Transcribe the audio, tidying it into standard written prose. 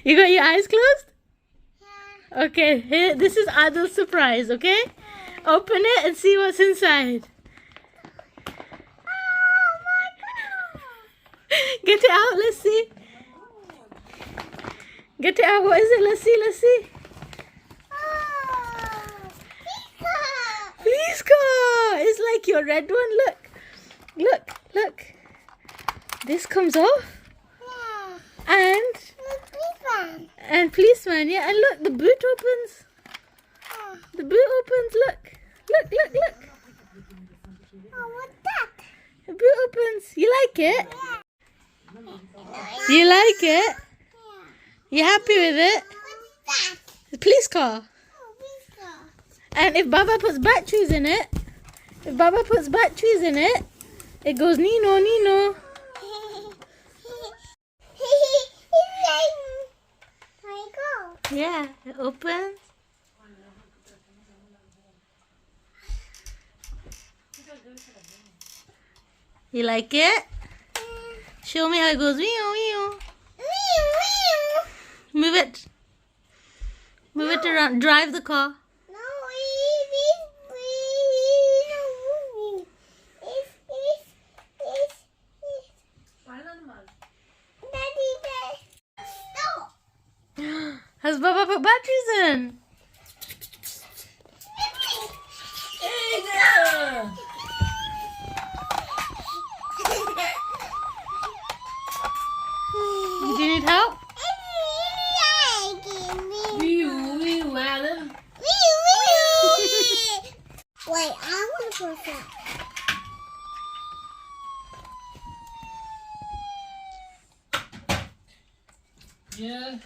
You got your eyes closed? Okay, here, this is Adil's surprise, okay? Open it and see what's inside. Get it out, let's see. Get it out, what is it? Let's see, let's see. Please go. It's like your red one, look. Look, look. This comes off. And policeman, yeah. And look, the boot opens. The boot opens, look. Look, look, look. Oh, what's that? The boot opens. You like it? You like it? You happy with it? What's that? The police car. Oh, please go. And if Baba puts batteries in it, it goes Nino, Nino. Yeah, it opens. You like it? Show me how it goes. Move it. Move it around. Drive the car. Has Baba put batteries in? Do you need help? Wait, I want to push that. Yeah.